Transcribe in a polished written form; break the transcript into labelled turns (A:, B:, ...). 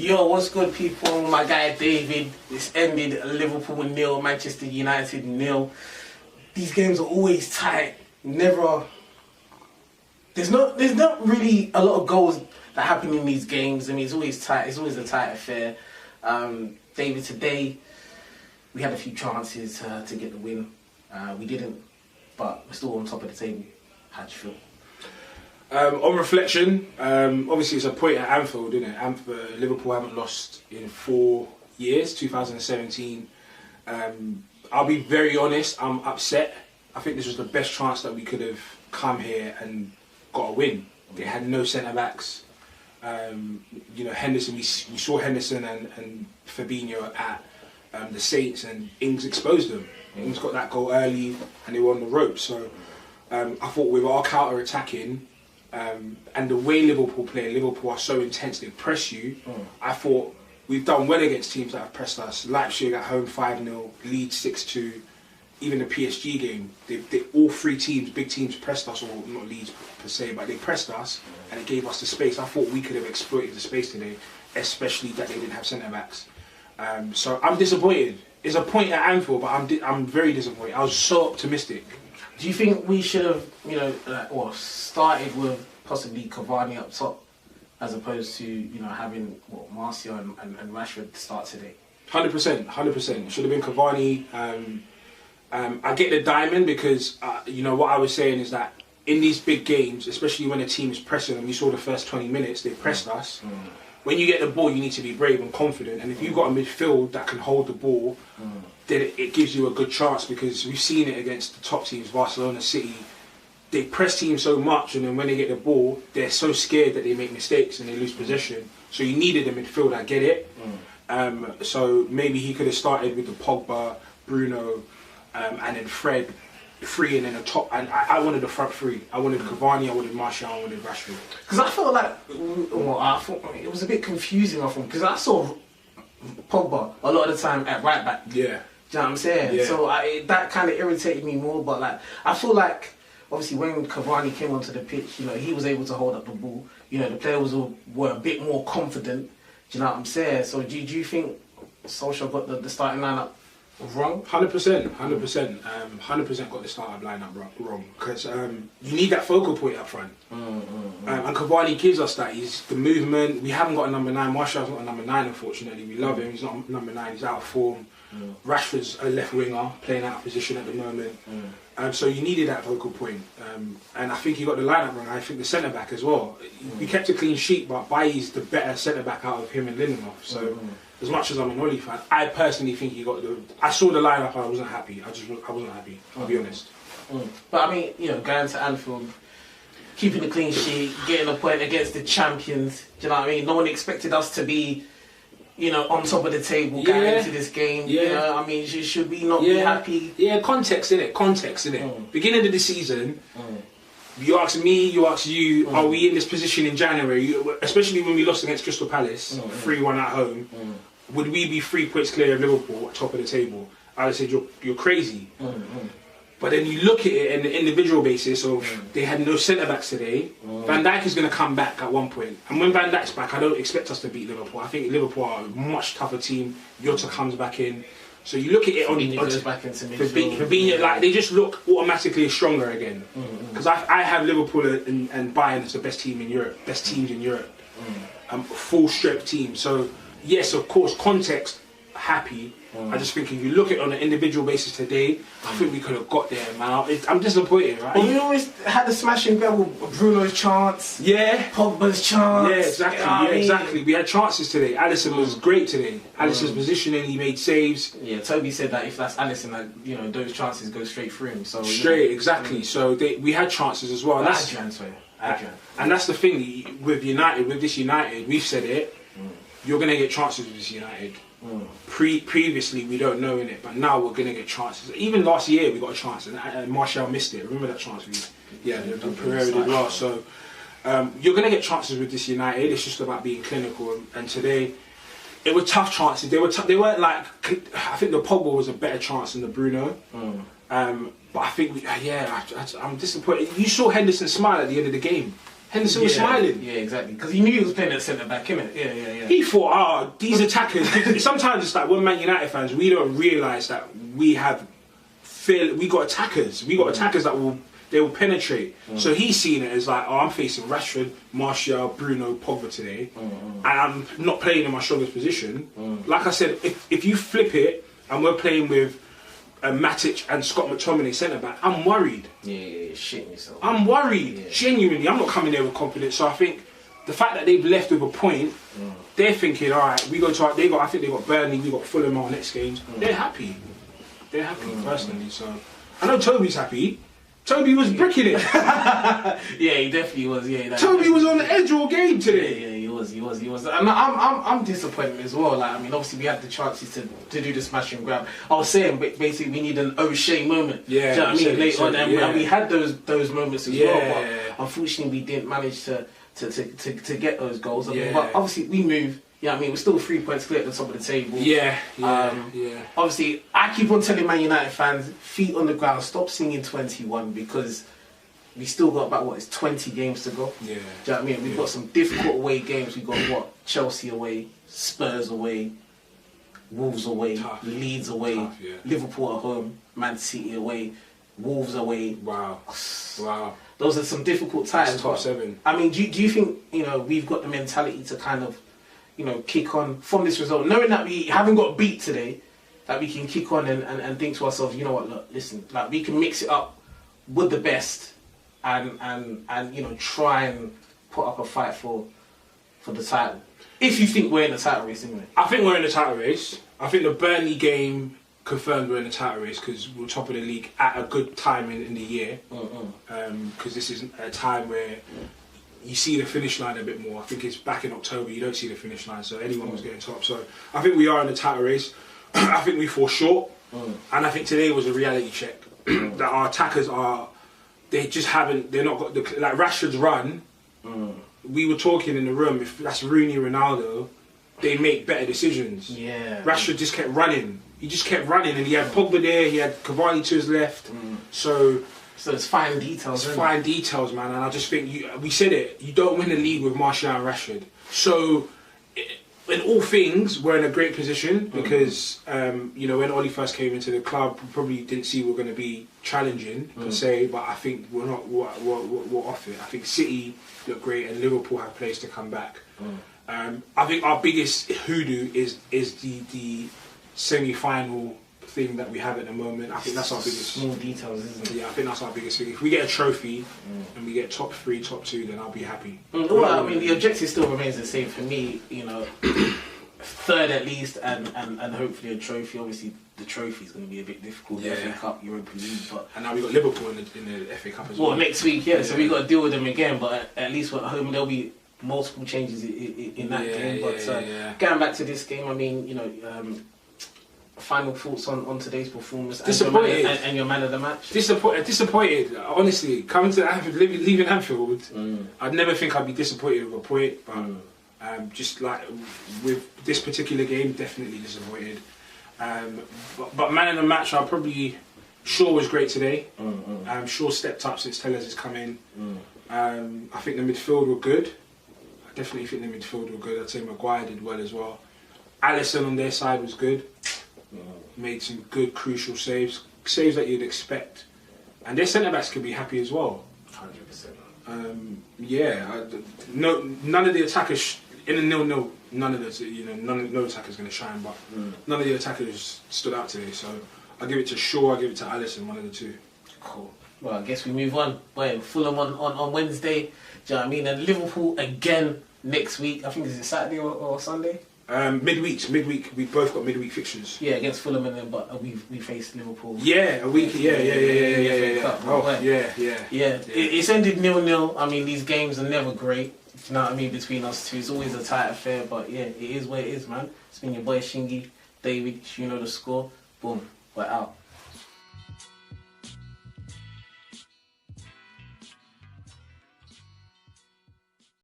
A: Yo, what's good, people? My guy David. It's ended Liverpool 0, Manchester United 0. These games are always tight. Never. There's not really a lot of goals that happen in these games. I mean, it's always tight. It's always a tight affair. David, today we had a few chances to get the win. We didn't, but we're still on top of the table. How'd you feel?
B: On reflection, obviously it's a point at Anfield, isn't it? Liverpool haven't lost in 4 years, 2017. I'll be very honest, I'm upset. I think this was the best chance that we could have come here and got a win. They had no centre-backs. Henderson, we saw Henderson and Fabinho at the Saints, and Ings exposed them. Ings got that goal early and they were on the rope. So I thought with our counter-attacking, and the way Liverpool play, Liverpool are so intense, they press you. I thought we've done well against teams that have pressed us. Leipzig at home 5-0, Leeds 6-2, even the PSG game. They all three teams, big teams, pressed us, or not Leeds per se, but they pressed us and it gave us the space. I thought we could have exploited the space today, especially that they didn't have centre backs. So I'm disappointed. It's a point at Anfield, but I'm very disappointed. I was so optimistic.
A: Do you think we should have, started with possibly Cavani up top, as opposed to having Martial and Rashford start today?
B: 100%. It should have been Cavani. I get the diamond because what I was saying is that in these big games, especially when a team is pressing, and we saw the first 20 minutes they pressed us. When you get the ball, you need to be brave and confident. And if you've got a midfield that can hold the ball, then it gives you a good chance, because we've seen it against the top teams, Barcelona, City. They press teams so much, and then when they get the ball, they're so scared that they make mistakes and they lose possession. So you needed a midfield, I get it. So maybe he could have started with the Pogba, Bruno, and then Fred, three, and then a top. And I wanted the front three. I wanted Cavani, I wanted Martial, I wanted Rashford. Because
A: I felt like, it was a bit confusing, I think, because I saw Pogba a lot of the time at right back.
B: Yeah.
A: Do you know what I'm saying?
B: Yeah.
A: So that kind of irritated me more. But I feel like obviously when Cavani came onto the pitch, he was able to hold up the ball. The players were a bit more confident. Do you know what I'm saying? So do you think Solskjaer got the starting lineup wrong?
B: 100%. 100% got the starting lineup wrong, because you need that focal point up front. And Cavani gives us that. He's the movement. We haven't got a number 9. Martial's not a number 9, unfortunately. We love him. He's not number 9. He's out of form. Rashford's a left winger, playing out of position at the moment. So you needed that focal point. And I think you got the lineup wrong. I think the centre back as well. We kept a clean sheet, but Bailly's the better centre back out of him and Lindelof. So as much as I'm an Oli fan, I personally think he got the. I saw the lineup and I wasn't happy. I wasn't happy. I'll be honest.
A: But I mean, going to Anfield, keeping a clean sheet, getting a point against the champions. Do you know what I mean? No one expected us to be, on top of the table going into this game. I mean, should we not be happy?
B: Yeah, context, innit? Beginning of the season, you ask me, you ask you, are we in this position in January? Especially when we lost against Crystal Palace, 3-1 at home. Would we be 3 points clear of Liverpool at top of the table? I would say you're crazy. But then you look at it in the individual basis of they had no centre-backs today. Van Dijk is going to come back at one point. And when Van Dijk's back, I don't expect us to beat Liverpool. I think Liverpool are a much tougher team. Jota comes back in. So you look at it Fabinho, they just look automatically stronger again. Because I have Liverpool and Bayern as the best team in Europe, best teams in Europe. Full strength team. So yes, of course, context, happy. I just think if you look at it on an individual basis today, I think we could have got there, man. I'm disappointed, right?
A: Well, you always had the smashing goal with Bruno's chance.
B: Yeah.
A: Pogba's chance.
B: Yeah, exactly. Exactly. We had chances today. Alisson was great today. Alisson's positioning, he made saves.
A: Yeah, Toby said that if that's Alisson, those chances go straight through him. So
B: exactly. So we had chances as well. And that's the thing with United, with this United, we've said it. You're going to get chances with this United. Previously we don't know in it, but now we're going to get chances. Even last year we got a chance, and Martial missed it. Remember that chance Pereira did well. So you're going to get chances with this United. It's just about being clinical. And today it were tough chances. They weren't like. I think the Pogba was a better chance than the Bruno. But I think I'm disappointed. You saw Henderson smile at the end of the game. Henderson was smiling.
A: Yeah, exactly. Because he knew he was playing at centre back, innit? Yeah.
B: He thought, these attackers. Sometimes it's like, we're Man United fans, we don't realise that we got attackers. We got attackers that will penetrate. So he's seen it as like, I'm facing Rashford, Martial, Bruno, Pogba today, and I'm not playing in my strongest position. Like I said, if you flip it and we're playing with Matic and Scott McTominay centre back, I'm worried.
A: Yeah, shitting yourself.
B: I'm worried. Genuinely, I'm not coming there with confidence. So I think the fact that they've left with a point, they're thinking, all right, I think they got Burnley, we got Fulham our next games. They're happy. They're happy personally. So I know Toby's happy. Toby was bricking it.
A: Yeah, he definitely was. Yeah,
B: Toby was on the edge all game today.
A: Yeah, he was. And I'm disappointed as well. Like, I mean, obviously we had the chances to do the smash and grab. I was saying, basically, we need an O'Shea moment.
B: Yeah,
A: do you know what I mean? Later on, and we had those moments as well. But unfortunately, we didn't manage to get those goals. I mean, but obviously we moved. Yeah, I mean, we're still 3 points clear at the top of the table.
B: Yeah.
A: Obviously, I keep on telling Man United fans, feet on the ground, stop singing 21 because we still got about, it's 20 games to go.
B: Yeah.
A: Do you know what I mean? We've got some difficult away games. We've got, Chelsea away, Spurs away, Wolves away, Leeds away, Liverpool at home, Man City away, Wolves away.
B: Wow.
A: Those are some difficult times.
B: Top 7.
A: I mean, do you think, we've got the mentality to kind of, kick on from this result, knowing that we haven't got beat today, that we can kick on and think to ourselves, you know what, look, listen, like we can mix it up with the best and try and put up a fight for the title. If you think we're in the title race, anyway.
B: I think we're in the title race. I think the Burnley game confirmed we're in the title race because we're top of the league at a good time in the year. Because this is a time where you see the finish line a bit more. I think it's back in October, you don't see the finish line, so anyone was getting top. So I think we are in the title race. I think we fall short, and I think today was a reality check that our attackers they're not got like Rashford's run. We were talking in the room, if that's Rooney, Ronaldo, they make better decisions.
A: Yeah.
B: Rashford just kept running. He just kept running, and he had Pogba there, he had Cavani to his left. So
A: it's fine details.
B: It's fine details, man. And I just think we said it. You don't win the league with Martial and Rashford. So in all things, we're in a great position because when Ollie first came into the club, we probably didn't see we were going to be challenging per se. But I think we're not. We're off it. I think City look great and Liverpool have place to come back. I think our biggest hoodoo is the semi-final thing that we have at the moment. I think that's our biggest.
A: Small details, isn't it?
B: Yeah, I think that's our biggest thing. If we get a trophy and we get top 3, top 2, then I'll be happy.
A: Well, I mean, the objective still remains the same for me. Third at least, and hopefully a trophy. Obviously, the trophy is going to be a bit difficult. The FA Cup, Europa League, but
B: and now we got Liverpool in the FA Cup as well.
A: Well, next week, so we got to deal with them again. But at least we're at home. There'll be multiple changes in that game. But going back to this game, I mean, final thoughts on today's performance and your man of the match?
B: Disappointed. Honestly, coming to Anfield, leaving Anfield, I'd never think I'd be disappointed with a point, but just like with this particular game, definitely disappointed. But man of the match, Shaw was great today. Shaw stepped up since Tellers has come in. I think the midfield were good. I definitely think the midfield were good. I'd say Maguire did well as well. Alisson on their side was good. Made some good crucial saves that you'd expect, and their centre backs could be happy as well.
A: 100%.
B: None of the attackers in a 0-0. No attacker's going to shine, but none of the attackers stood out today. So I'll give it to Shaw. I'll give it to Alisson. One of the two.
A: Cool. Well, I guess we move on. Well, Fulham on Wednesday. Do you know what I mean? And Liverpool again next week. I think is it Saturday or Sunday?
B: Midweek. We both got midweek fixtures.
A: Yeah, against Fulham and then, but we faced Liverpool.
B: Yeah, a week. Yeah.
A: It's ended 0-0. I mean, these games are never great. You know what I mean? Between us two, it's always a tight affair. But yeah, it is what it is, man. It's been your boy Shingy, David. You know the score. Boom, we're out.